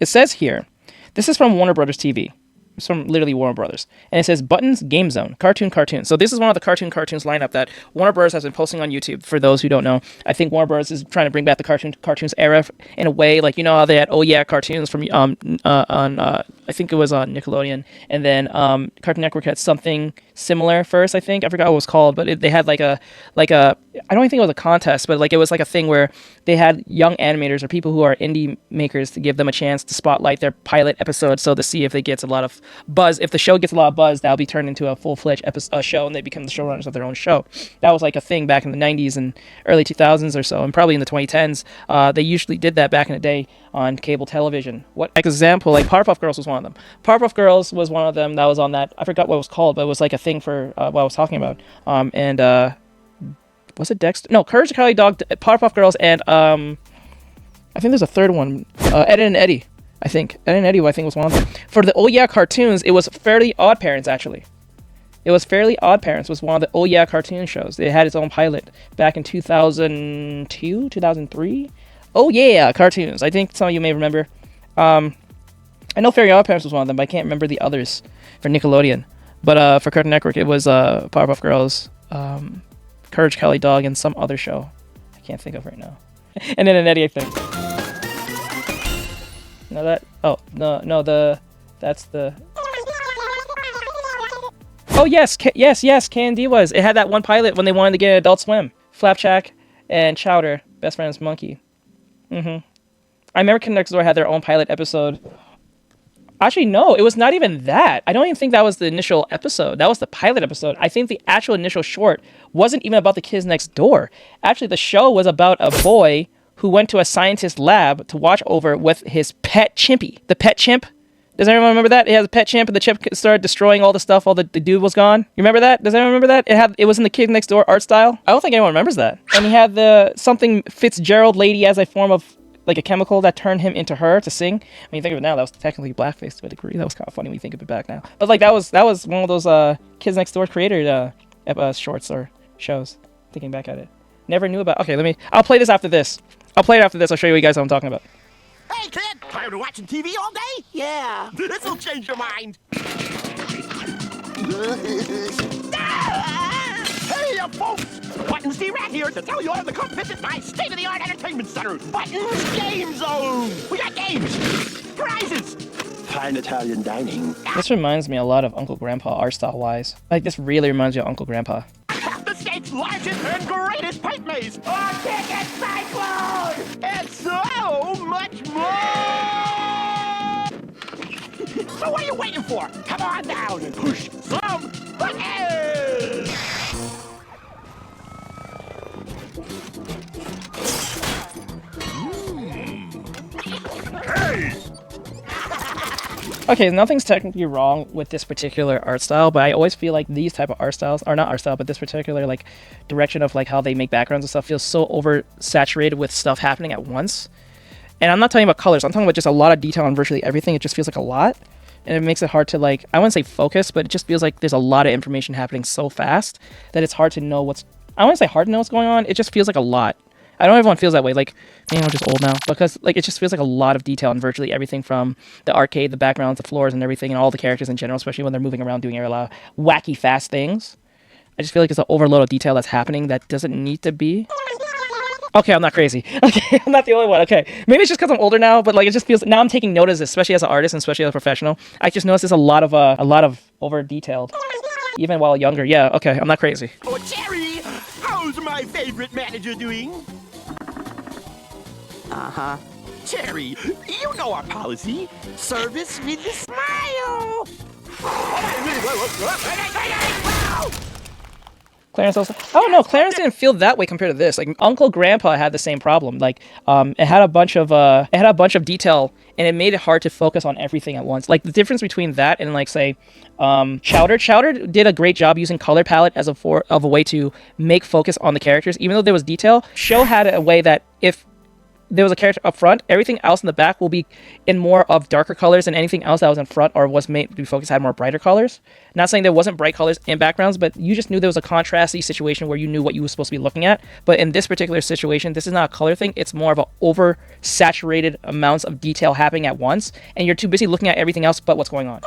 It says here, this is from Warner Brothers TV. It's from literally Warner Brothers. And it says Buttons Gamezone, cartoon. So this is one of the cartoons lineup that Warner Brothers has been posting on YouTube. For those who don't know, I think Warner Brothers is trying to bring back the cartoons era in a way, like, you know how they had Oh Yeah cartoons from on I think it was on Nickelodeon, and then Cartoon Network had something similar first. I think I forgot what it was called, but they had like a I don't think it was a contest, but like it was like a thing where they had young animators or people who are indie makers to give them a chance to spotlight their pilot episode, so to see if it gets a lot of buzz. If the show gets a lot of buzz, that'll be turned into a full-fledged show, and they become the showrunners of their own show. That was like a thing back in the 90s and early 2000s or so, and probably in the 2010s. They usually did that back in the day on cable television. What example? Like Powerpuff Girls was one of them. Powerpuff Girls was one of them that was on that. I forgot what it was called, but it was like a thing for what I was talking about. Was it Dexter? No, Courage the Cowardly Dog, Powerpuff Girls, and I think there's a third one. Ed and Eddie. I think Ed and Eddie, I think, was one of them. For the Oh Yeah cartoons, it was Fairly Odd Parents, actually. It was Fairly Odd Parents was one of the Oh Yeah cartoon shows. It had its own pilot back in 2002, 2003. Oh Yeah cartoons. I think some of you may remember. I know Fairly Odd Parents was one of them, but I can't remember the others for Nickelodeon. But for Cartoon Network, it was Powerpuff Girls, Courage Cowardly Dog, and some other show I can't think of right now. And then an Eddie, I think. No, that's the. Oh yes, K&D was. It had that one pilot when they wanted to get Adult Swim. Flapjack and Chowder, best friends monkey. I remember Cartoon Network had their own pilot episode. Actually, no, it was not even that. I don't even think that was the initial episode. That was the pilot episode. I think the actual initial short wasn't even about the kids next door. Actually, the show was about a boy who went to a scientist lab to watch over with his pet chimpy. The pet chimp. Does anyone remember that? It has a pet chimp, and the chimp started destroying all the stuff. The dude was gone. You remember that? Does anyone remember that? It was in the Kid Next Door art style. I don't think anyone remembers that. And he had the something Fitzgerald lady as a form of like a chemical that turned him into her to sing. When you think of it now, that was technically blackface to a degree. That was kind of funny when you think of it back now. But like that was one of those Kids Next Door creator shorts or shows. Thinking back at it, never knew about. Okay, I'll play this after this. I'll play it after this. I'll show you guys what I'm talking about. Hey, kid! Tired of watching TV all day? Yeah. This'll change your mind. Hey, folks! Buttons D-Rat here to tell you all to come visit my state-of-the-art entertainment center, Buttons Gamezone. We got games, prizes, fine Italian dining. This reminds me a lot of Uncle Grandpa art style-wise. Like, this really reminds me of Uncle Grandpa. The state's largest and greatest pipe maze, Artextric Cyclone, and so much more! So what are you waiting for? Come on down and push some buttons! Hey! Okay, nothing's technically wrong with this particular art style, but I always feel like these type of art styles, or not art style, but this particular like direction of like how they make backgrounds and stuff feels so oversaturated with stuff happening at once. And I'm not talking about colors, I'm talking about just a lot of detail on virtually everything. It just feels like a lot, and it makes it hard to like, I wouldn't say focus, but it just feels like there's a lot of information happening so fast that it's hard to know I wouldn't say hard to know what's going on, it just feels like a lot. I don't know if everyone feels that way. Like, maybe I'm just old now, because like it just feels like a lot of detail on virtually everything, from the arcade, the backgrounds, the floors, and everything, and all the characters in general, especially when they're moving around doing a lot of wacky, fast things. I just feel like it's an overload of detail that's happening that doesn't need to be. Okay, I'm not crazy. Okay, I'm not the only one. Okay, maybe it's just because I'm older now, but like it just feels now I'm taking notice, especially as an artist and especially as a professional. I just noticed there's a lot of over detailed, even while younger. Yeah, okay, I'm not crazy. Oh, Jerry, how's my favorite manager doing? Uh-huh. Terry, you know our policy. Service with a smile. Clarence also. Oh no, Clarence didn't feel that way compared to this. Like Uncle Grandpa had the same problem. Like it had a bunch of detail, and it made it hard to focus on everything at once. Like the difference between that and like say Chowder. Chowder did a great job using color palette as a way to make focus on the characters, even though there was detail. Show had a way that if there was a character up front, everything else in the back will be in more of darker colors, and anything else that was in front or was made to be focused had more brighter colors. Not saying there wasn't bright colors in backgrounds, but you just knew there was a contrasty situation where you knew what you were supposed to be looking at. But in this particular situation, this is not a color thing. It's more of an oversaturated amounts of detail happening at once, and you're too busy looking at everything else but what's going on.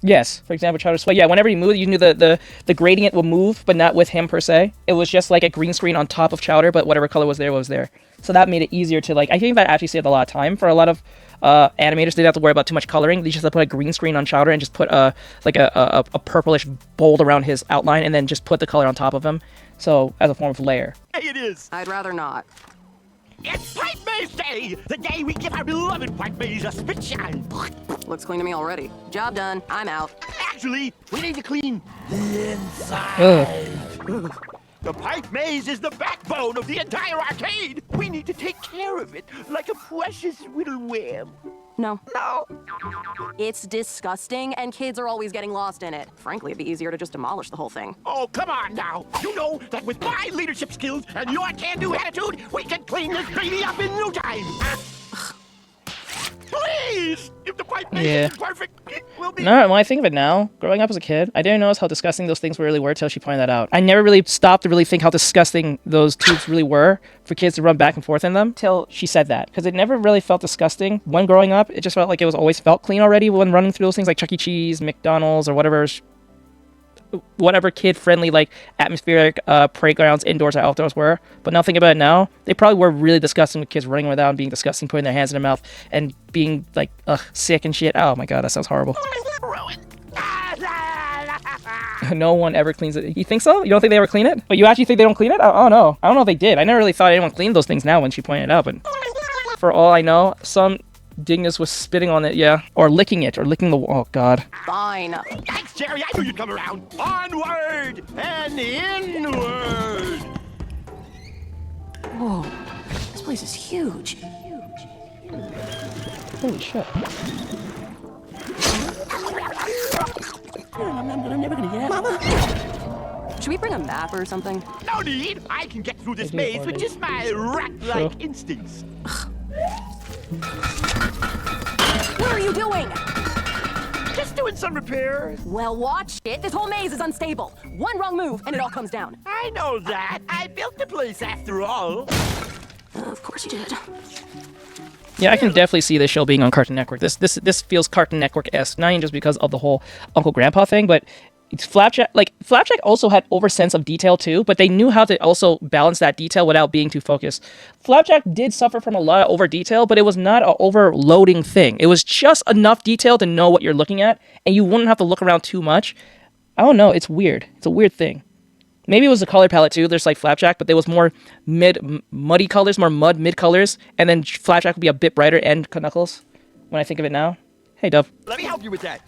Yes, for example, Chowder Sweat. Yeah, whenever he moved, you knew the gradient would move, but not with him per se. It was just like a green screen on top of Chowder, but whatever color was there was there. So that made it easier to, like, I think that actually saved a lot of time for a lot of animators. They didn't have to worry about too much coloring. They just had to put a green screen on Chowder and just put a purplish bold around his outline, and then just put the color on top of him. So as a form of layer. Hey, it is. I'd rather not. It's Pipe Maze Day! The day we give our beloved Pipe Maze a spit shine. Looks clean to me already. Job done. I'm out. Actually, we need to clean the inside. Ugh. The Pipe Maze is the backbone of the entire arcade. We need to take care of it like a precious little whale. No. No. It's disgusting, and kids are always getting lost in it. Frankly, it'd be easier to just demolish the whole thing. Oh, come on now. You know that with my leadership skills and your can-do attitude, we can clean this baby up in no time. Please! If the Pipe Maze isn't perfect, it will be... No, when I think of it now, growing up as a kid, I didn't notice how disgusting those things really were till she pointed that out. I never really stopped to really think how disgusting those tubes really were for kids to run back and forth in them till she said that. Because it never really felt disgusting when growing up. It just felt like it was always felt clean already when running through those things like Chuck E. Cheese, McDonald's, or whatever kid-friendly, like, atmospheric playgrounds, indoors or outdoors were. But now thinking about it now, they probably were really disgusting with kids running around and being disgusting, putting their hands in their mouth, and being, like, sick and shit. Oh my god, that sounds horrible. No one ever cleans it. You think so? You don't think they ever clean it? But you actually think they don't clean it? I don't know. I don't know if they did. I never really thought anyone cleaned those things now when she pointed it out, but for all I know, some dingus was spitting on it, yeah. Or licking it, or licking the... Oh, God. Fine. Thanks, Jerry. I knew you'd come around. Onward and inward. Whoa. This place is huge. Holy shit. I'm never gonna get Mama! Should we bring a map or something? No need. I can get through this maze with just my rat-like instincts. What are you doing? Just doing some repairs. Well, watch it. This whole maze is unstable. One wrong move, and it all comes down. I know that. I built the place after all. Of course you did. Yeah, I can definitely see this show being on Cartoon Network. This feels Cartoon Network-esque, not even just because of the whole Uncle Grandpa thing, but it's Flapjack. Like, Flapjack also had over sense of detail too, but they knew how to also balance that detail without being too focused. Flapjack did suffer from a lot of over detail, but it was not an overloading thing. It was just enough detail to know what you're looking at, and you wouldn't have to look around too much. I don't know. It's weird. It's a weird thing. Maybe it was the color palette too. There's like Flapjack, but there was more muddy colors, more mid colors, and then Flapjack would be a bit brighter, and Knuckles, when I think of it now. Hey, Dove. Let me help you with that.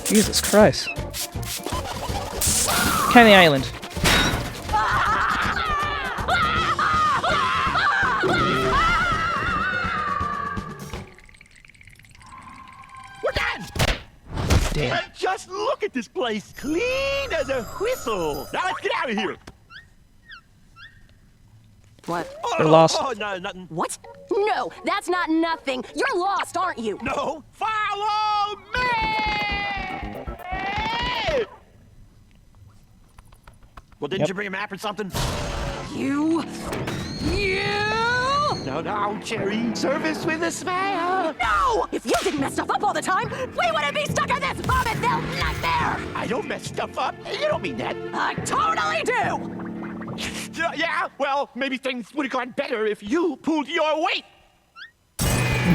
Jesus Christ. Candy Island. We're done! Damn. And just look at this place. Clean as a whistle. Now let's get out of here. What? We're lost. Oh, no, nothing. What? No, that's not nothing. You're lost, aren't you? No. Follow me! Well, didn't you bring a map or something? You! No, Cherry. Service with a smile. No! If you didn't mess stuff up all the time, we wouldn't be stuck in this vomit-filled nightmare! I don't mess stuff up. You don't mean that. I totally do! Yeah, well, maybe things would have gone better if you pulled your weight.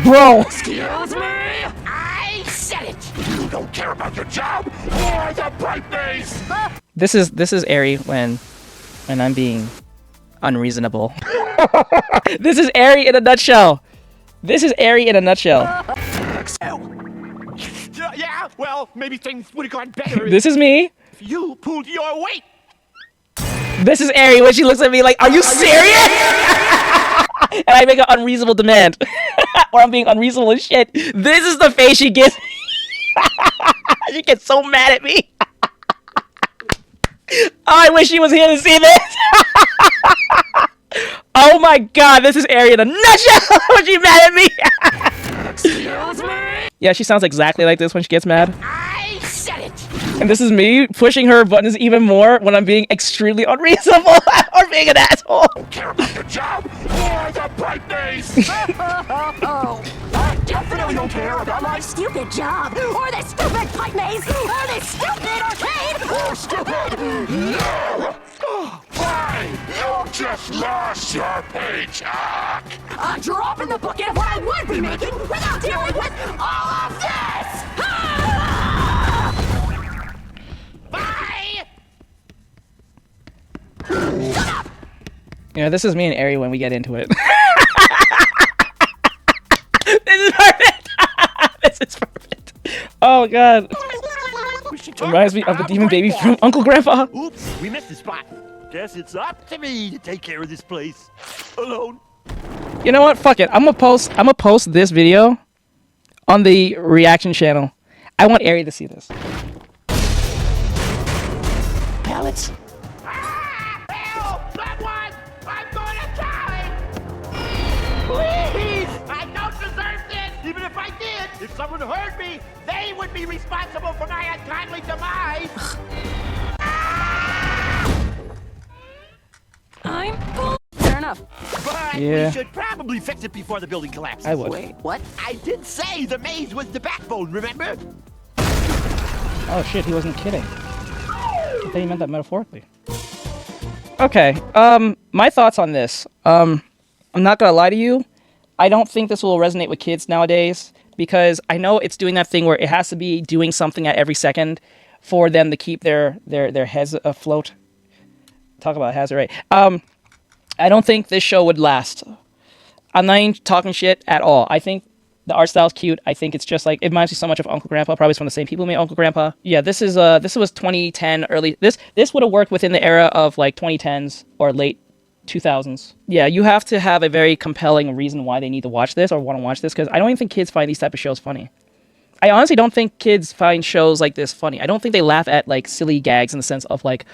Bro! Excuse me? I said it. You don't care about your job or the Pipe Maze. This is Airy when I'm being unreasonable. This is Airy in a nutshell. This is Airy in a nutshell. Yeah, well, maybe things would have gone better This is me. if you pulled your weight. This is Airy when she looks at me like, are you serious? And I make an unreasonable demand. Or I'm being unreasonable as shit. This is the face she gives me. She gets so mad at me. Oh, I wish she was here to see this. Oh my god, this is Ari in a nutshell. She's mad at me. Excuse me? Yeah, she sounds exactly like this when she gets mad. I said it. And this is me pushing her buttons even more when I'm being extremely unreasonable or being an asshole. Care about the job or the pipe maze? I definitely don't care about my Stupid job, or this stupid pipe maze, or this stupid arcade. or stupid. No! Fine, you just lost your paycheck. A drop in the bucket of what I would be making without dealing with all of this. Bye! You know, this is me and Ari when we get into it. This is perfect. This is perfect. Oh god. Reminds me of the demon baby from Uncle Grandpa. Oops, we missed the spot. Guess it's up to me to take care of this place. Alone. You know what? Fuck it. I'm gonna post this video on the reaction channel. I want Ari to see this. Pellets. Help! Someone! I'm gonna die! Please! I don't deserve this! Even if I did, if someone hurt me, they would be responsible for my untimely demise! I'm full. Fair enough. But Yeah. we should probably fix it before the building collapses. I would. Wait, what? I did say the maze was the backbone, remember? Oh shit, he wasn't kidding. I thought he meant that metaphorically. Okay, my thoughts on this. I'm not gonna lie to you. I don't think this will resonate with kids nowadays because I know it's doing that thing where it has to be doing something at every second for them to keep their heads afloat. Talk about hazard, right? I don't think this show would last. I'm not even talking shit at all. I think the art style's cute. I think it's just like, it reminds me so much of Uncle Grandpa. Probably it's from the same people who made Uncle Grandpa. Yeah, this was 2010 early. This would have worked within the era of like 2010s or late 2000s. Yeah, you have to have a very compelling reason why they need to watch this or want to watch this, because I don't even think kids find these type of shows funny. I honestly don't think kids find shows like this funny. I don't think they laugh at like silly gags in the sense of like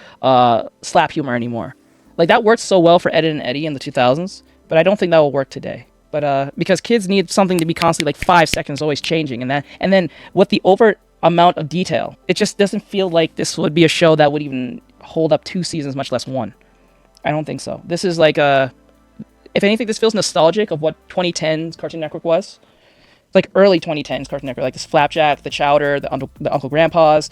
slap humor anymore. Like that worked so well for Ed and Eddie in the 2000s, but I don't think that will work today. But because kids need something to be constantly like 5 seconds always changing, and then with the over amount of detail, it just doesn't feel like this would be a show that would even hold up 2 seasons, much less 1. I don't think so. This is like if anything, this feels nostalgic of what 2010's Cartoon Network was. Like early 2010s Cartoon Network, like this Flapjack, the Chowder, the Uncle Grandpas,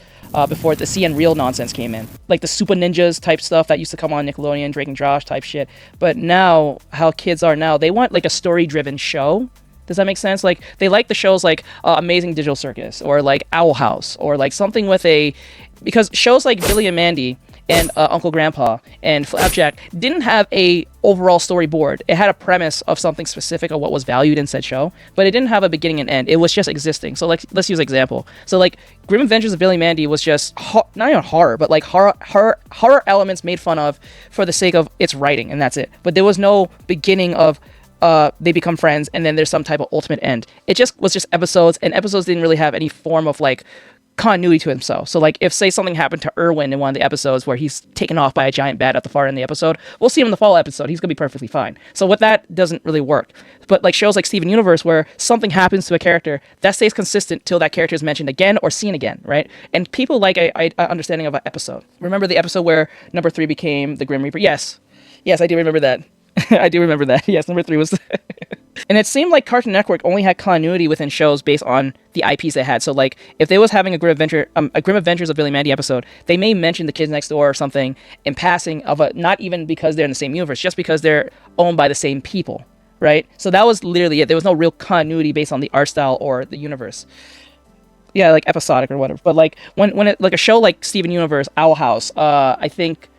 before the CN Real nonsense came in. Like the Super Ninjas type stuff that used to come on Nickelodeon, Drake and Josh type shit. But now, how kids are now, they want like a story-driven show. Does that make sense? Like, they like the shows like Amazing Digital Circus, or like Owl House, or like something with a... Because shows like Billy and Mandy and Uncle Grandpa and Flapjack didn't have a overall storyboard. It had a premise of something specific of what was valued in said show, but it didn't have a beginning and end. It was just existing. So like, let's use an example. So like, Grim Adventures of Billy and Mandy was just not even horror, but like horror elements made fun of for the sake of its writing, and that's it. But there was no beginning of they become friends and then there's some type of ultimate end. It just was just episodes, and episodes didn't really have any form of like continuity to himself. So like, if say something happened to Irwin in one of the episodes where he's taken off by a giant bat at the far end of the episode, we'll see him in the fall episode. He's gonna be perfectly fine. So what that doesn't really work. But like shows like Steven Universe, where something happens to a character that stays consistent till that character is mentioned again or seen again, right? And people like a understanding of an episode. Remember the episode where number 3 became the Grim Reaper? Yes, I do remember that. I do remember that. Yes, number 3 was... And it seemed like Cartoon Network only had continuity within shows based on the IPs they had. So like, if they was having a Grim Adventures of Billy and Mandy episode, they may mention the Kids Next Door or something in passing of a, not even because they're in the same universe, just because they're owned by the same people, right? So that was literally it. There was no real continuity based on the art style or the universe. Yeah, like episodic or whatever. But like when it, like a show like Steven Universe, Owl House, I think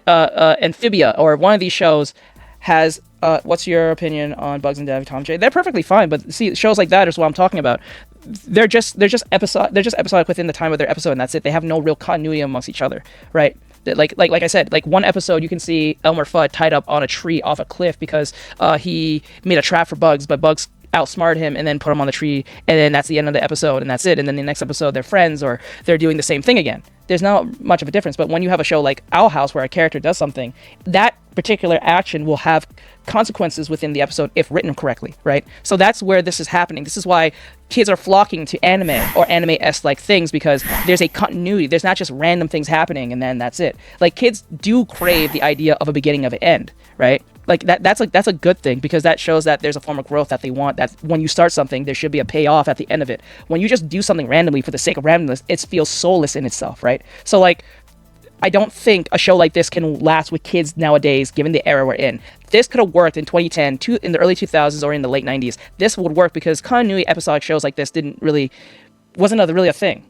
Amphibia or one of these shows has what's your opinion on Bugs and Davy, Tom and Jerry? They're perfectly fine, but see, shows like that is what I'm talking about. They're just episodic within the time of their episode, and that's it. They have no real continuity amongst each other, right? Like I said, like one episode you can see Elmer Fudd tied up on a tree off a cliff because he made a trap for Bugs, but Bugs outsmart him and then put him on the tree, and then that's the end of the episode, and that's it. And then the next episode they're friends, or they're doing the same thing again. There's not much of a difference. But when you have a show like Owl House where a character does something, that particular action will have consequences within the episode if written correctly, right? So that's where this is happening. This is why kids are flocking to anime or anime-esque like things, because there's a continuity. There's not just random things happening and then that's it. Like, kids do crave the idea of a beginning of an end, right? Like that's a good thing, because that shows that there's a form of growth that they want, that when you start something there should be a payoff at the end of it. When you just do something randomly for the sake of randomness, it feels soulless in itself, right? So like, I don't think a show like this can last with kids nowadays, given the era we're in. This could have worked in 2010, in the early 2000s, or in the late 90s. This would work because continuity episodic shows like this wasn't really a thing.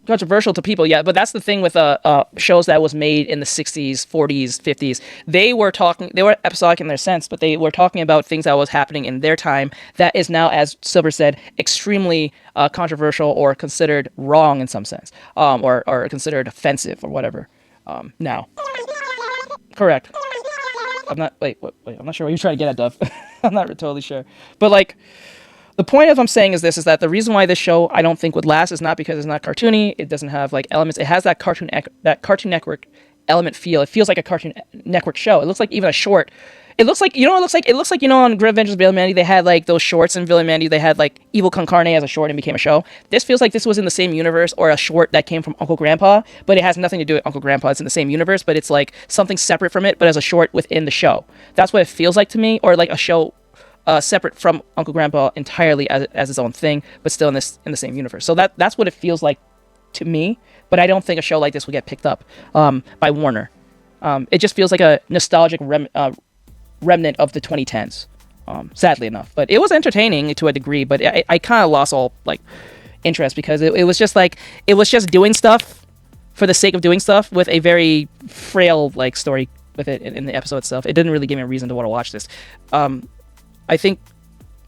Controversial to people, yeah, but that's the thing with shows that was made in the 60s, 40s, 50s. They were episodic in their sense, but they were talking about things that was happening in their time that is now, as Silver said, extremely controversial or considered wrong in some sense, or considered offensive or whatever. Now, correct. I'm not sure what you're trying to get at, Dove. I'm not totally sure, but like, the point of I'm saying is that the reason why this show I don't think would last is not because it's not cartoony. It doesn't have like elements. It has that Cartoon Network element feel. It feels like a Cartoon Network show. It looks like even a short. It looks like on Grim Adventures of Billy Mandy they had like those shorts, in Billy Mandy they had like Evil Con Carne as a short and became a show. This feels like this was in the same universe, or a short that came from Uncle Grandpa, but it has nothing to do with Uncle Grandpa. It's in the same universe, but it's like something separate from it, but as a short within the show. That's what it feels like to me, or like a show separate from Uncle Grandpa entirely as its own thing, but still in the same universe. So that's what it feels like to me. But I don't think a show like this will get picked up by Warner. It just feels like a nostalgic remnant of the 2010s, sadly enough. But it was entertaining to a degree. But I kind of lost all like interest, because it was just doing stuff for the sake of doing stuff with a very frail like story with it in the episode itself. It didn't really give me a reason to want to watch this. I think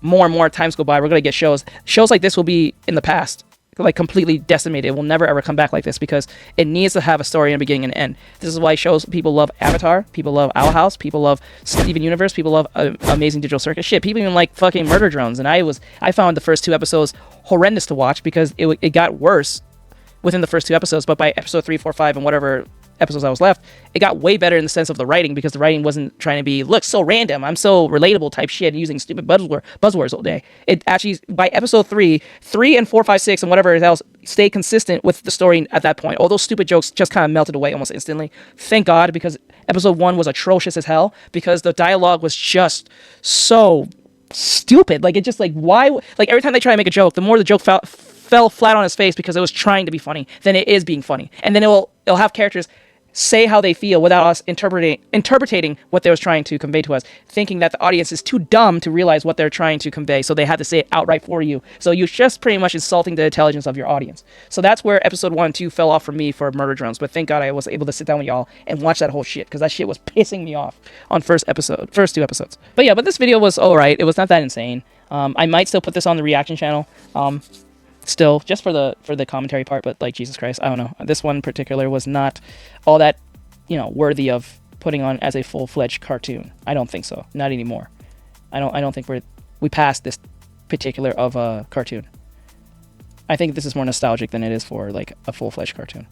more and more times go by, we're going to get shows like this will be in the past, like completely decimated. It will never ever come back like this, because it needs to have a story and a beginning and an end. This is why people love Avatar, people love Owl House, people love Steven Universe, people love Amazing Digital Circus. Shit, people even like fucking Murder Drones. And I found the first 2 episodes horrendous to watch, because it got worse within the first 2 episodes, but by episode 3, 4, 5, and whatever episodes I was left, it got way better in the sense of the writing, because the writing wasn't trying to be, look, so random, I'm so relatable type shit, using stupid buzzwords all day. It actually, by episode 3 and 4, 5, 6, and whatever else, stayed consistent with the story at that point. All those stupid jokes just kind of melted away almost instantly. Thank God, because episode 1 was atrocious as hell, because the dialogue was just so stupid. Like, it just like, why, like every time they try to make a joke, the more the joke fell flat on his face, because it was trying to be funny than it is being funny. And then it'll have characters say how they feel without us interpreting what they was trying to convey to us, thinking that the audience is too dumb to realize what they're trying to convey, so they had to say it outright for you. So you're just pretty much insulting the intelligence of your audience. So that's where episode 1 and 2 fell off for me for Murder Drones. But thank God I was able to sit down with y'all and watch that whole shit, because that shit was pissing me off on first 2 episodes. But yeah, but this video was alright. It was not that insane. I might still put this on the reaction channel. Still, just for the commentary part, but like, Jesus Christ, I don't know. This one in particular was not all that, worthy of putting on as a full-fledged cartoon. I don't think so. Not anymore. I don't think we passed this particular of a cartoon. I think this is more nostalgic than it is for like a full-fledged cartoon.